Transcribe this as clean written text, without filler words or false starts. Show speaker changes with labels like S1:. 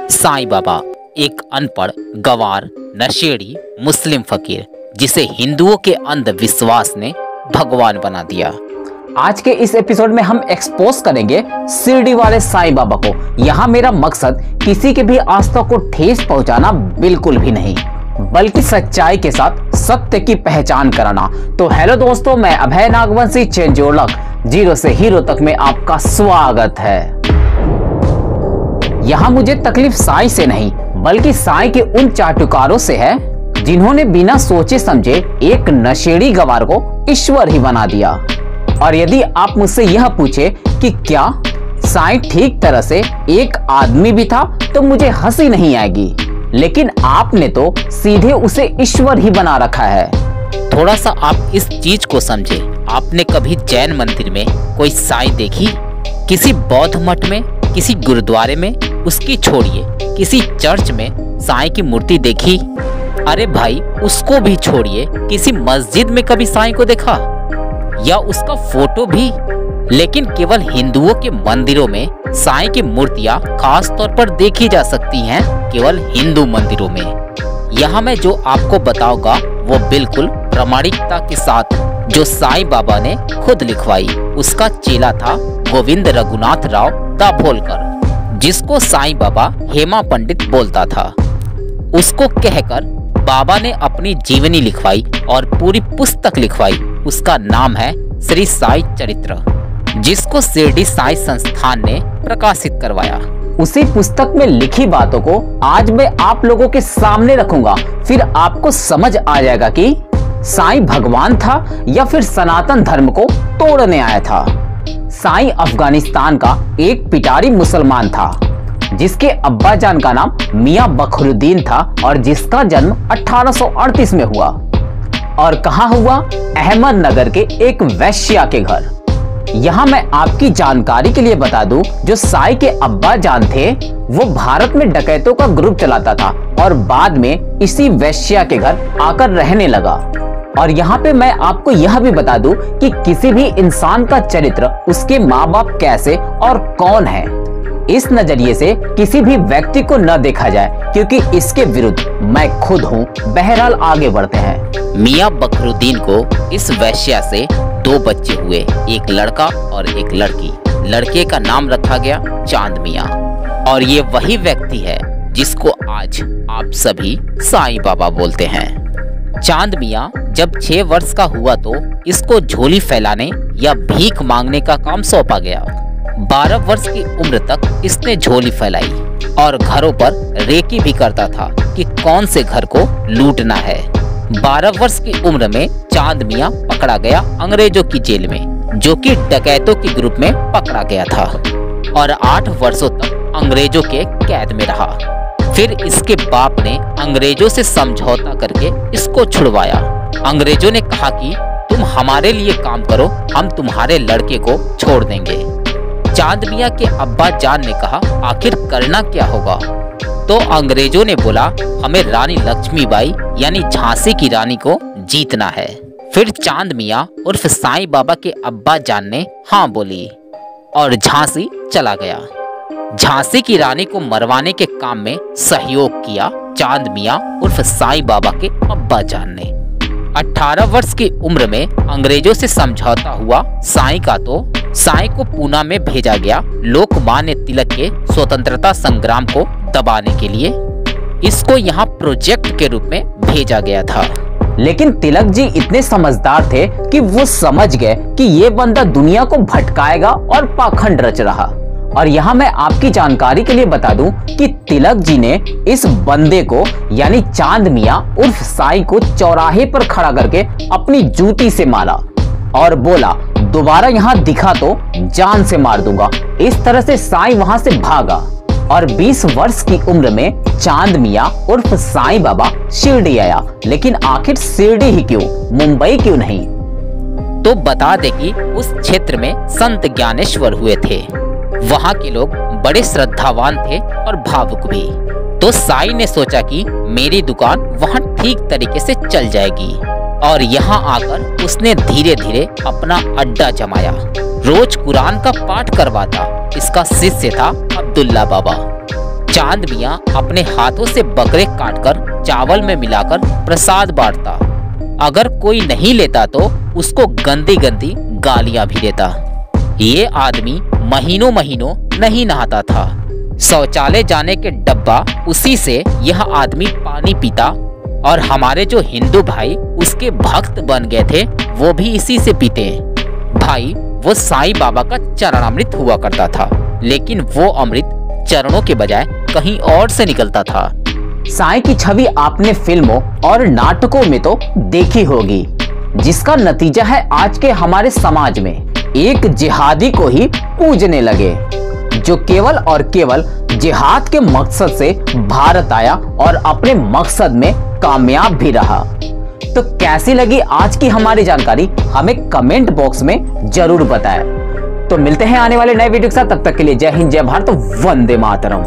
S1: साईं बाबा एक अनपढ़, गंवार, नशेड़ी मुस्लिम फकीर जिसे हिंदुओं के अंधविश्वास ने भगवान बना दिया।
S2: आज के इस एपिसोड में हम एक्सपोज करेंगे शिरडी वाले साईं बाबा को। यहाँ मेरा मकसद किसी के भी आस्था को ठेस पहुंचाना बिल्कुल भी नहीं, बल्कि सच्चाई के साथ सत्य की पहचान कराना। तो हेलो दोस्तों, मैं अभय नागवंशी चेंजोलक जीरो से हीरो तक में आपका स्वागत है। यहाँ मुझे तकलीफ साईं से नहीं, बल्कि साईं के उन चाटुकारों से है जिन्होंने बिना सोचे समझे एक नशेड़ी गंवार को ईश्वर ही बना दिया। और यदि आप मुझसे यह पूछे कि क्या साईं ठीक तरह से एक आदमी भी था, तो मुझे हंसी नहीं आएगी। लेकिन आपने तो सीधे उसे ईश्वर ही बना रखा है।
S1: थोड़ा सा आप इस चीज को समझे। आपने कभी जैन मंदिर में कोई साईं देखी? किसी बौद्ध मठ में, किसी गुरुद्वारे में, उसकी छोड़िए किसी चर्च में साईं की मूर्ति देखी? अरे भाई, उसको भी छोड़िए, किसी मस्जिद में कभी साईं को देखा या उसका फोटो भी? लेकिन केवल हिंदुओं के मंदिरों में साईं की मूर्तियां खास तौर पर देखी जा सकती हैं, केवल हिंदू मंदिरों में। यहाँ मैं जो आपको बताऊंगा वो बिल्कुल प्रामाणिकता के साथ जो साईं बाबा ने खुद लिखवाई। उसका चेला था गोविंद रघुनाथ राव दाभोलकर, जिसको साईं बाबा हेमा पंडित बोलता था। उसको कहकर बाबा ने अपनी जीवनी लिखवाई और पूरी पुस्तक लिखवाई। उसका नाम है श्री साई चरित्र, जिसको शिरडी साई संस्थान ने प्रकाशित करवाया।
S2: उसी पुस्तक में लिखी बातों को आज मैं आप लोगों के सामने रखूंगा। फिर आपको समझ आ जाएगा कि साईं भगवान था या फिर सनातन धर्म को तोड़ने आया था। साईं अफगानिस्तान का एक पिटारी मुसलमान था, जिसके अब्बा जान का नाम मियां बखरुद्दीन था और जिसका जन्म 1838 में हुआ। और कहाँ हुआ? अहमदनगर के एक वैश्या के घर। यहाँ मैं आपकी जानकारी के लिए बता दूं, जो साईं के अब्बा जान थे वो भारत में डकैतों का ग्रुप चलाता था और बाद में इसी वैश्या के घर आकर रहने लगा। और यहाँ पे मैं आपको यह भी बता दूं कि किसी भी इंसान का चरित्र उसके माँ बाप कैसे और कौन है, इस नजरिए से किसी भी व्यक्ति को न देखा जाए, क्योंकि इसके विरुद्ध मैं खुद हूँ। बहरहाल आगे बढ़ते हैं।
S1: मियां बखरुद्दीन को इस वैश्या से 2 बच्चे हुए, एक लड़का और एक लड़की। लड़के का नाम रखा गया चांद मियां। और ये वही व्यक्ति है जिसको आज आप सभी साईं बाबा बोलते हैं। चांद मियां जब 6 वर्ष का हुआ तो इसको झोली फैलाने या भीख मांगने का काम सौंपा गया। 12 वर्ष की उम्र तक इसने झोली फैलाई और घरों पर रेकी भी करता था कि कौन से घर को लूटना है। 12 वर्ष की उम्र में चांद मियां पकड़ा गया अंग्रेजों की जेल में, जो कि डकैतों के ग्रुप में पकड़ा गया था, और 8 वर्षों तक अंग्रेजों के कैद में रहा। फिर इसके बाप ने अंग्रेजों से समझौता करके इसको छुड़वाया। अंग्रेजों ने कहा कि तुम हमारे लिए काम करो, हम तुम्हारे लड़के को छोड़ देंगे। चांद मियां के अब्बा जान ने कहा, आखिर करना क्या होगा? तो अंग्रेजों ने बोला, हमें रानी लक्ष्मीबाई यानी झांसी की रानी को जीतना है। फिर चांद मियां उर्फ साईं बाबा के अब्बा जान ने हाँ बोली और झांसी चला गया। झांसी की रानी को मरवाने के काम में सहयोग किया चांद मियां उर्फ साईं बाबा के अब्बा जान ने। 18 वर्ष की उम्र में अंग्रेजों से समझौता हुआ साईं का, तो साईं को पूना में भेजा गया लोकमान्य तिलक के स्वतंत्रता संग्राम को दबाने के लिए। इसको यहाँ प्रोजेक्ट के रूप में भेजा गया था।
S2: लेकिन तिलक जी इतने समझदार थे कि वो समझ गए कि ये बंदा दुनिया को भटकाएगा और पाखंड रच रहा। और यहाँ मैं आपकी जानकारी के लिए बता दूं कि तिलक जी ने इस बंदे को यानी चांद मियां उर्फ साईं को चौराहे पर खड़ा करके अपनी जूती से मारा और बोला, दोबारा यहाँ दिखा तो जान से मार दूंगा। इस तरह से साईं वहां से भागा और 20 वर्ष की उम्र में चांद मियां उर्फ साईं बाबा शिरडी आया। लेकिन आखिर शिरडी ही क्यों, मुंबई क्यों नहीं?
S1: तो बता दे कि उस क्षेत्र में संत ज्ञानेश्वर हुए थे। वहाँ के लोग बड़े श्रद्धावान थे और भावुक भी। तो साईं ने सोचा कि मेरी दुकान वहाँ ठीक तरीके से चल जाएगी, और यहाँ आकर उसने धीरे धीरे अपना अड्डा जमाया। रोज कुरान का पाठ करवाता। इसका शिष्य था अब्दुल्ला बाबा। चांद मियाँ अपने हाथों से बकरे काटकर चावल में मिलाकर प्रसाद बांटता। अगर कोई नहीं लेता तो उसको गंदी गंदी गालियां भी देता। ये आदमी महीनों महीनों नहीं नहाता था। शौचालय जाने के डब्बा उसी से यह आदमी पानी पीता, और हमारे जो हिंदू भाई उसके भक्त बन गए थे वो भी इसी से पीते। भाई वो साईं बाबा का चरणामृत हुआ करता था, लेकिन वो अमृत चरणों के बजाय कहीं और से निकलता था।
S2: साईं की छवि आपने फिल्मों और नाटकों में तो देखी होगी, जिसका नतीजा है आज के हमारे समाज में एक जिहादी को ही पूजने लगे, जो केवल और केवल जिहाद के मकसद से भारत आया और अपने मकसद में कामयाब भी रहा। तो कैसी लगी आज की हमारी जानकारी, हमें कमेंट बॉक्स में जरूर बताएं। तो मिलते हैं आने वाले नए वीडियो के साथ, तब तक के लिए जय हिंद, जय भारत, वंदे मातरम।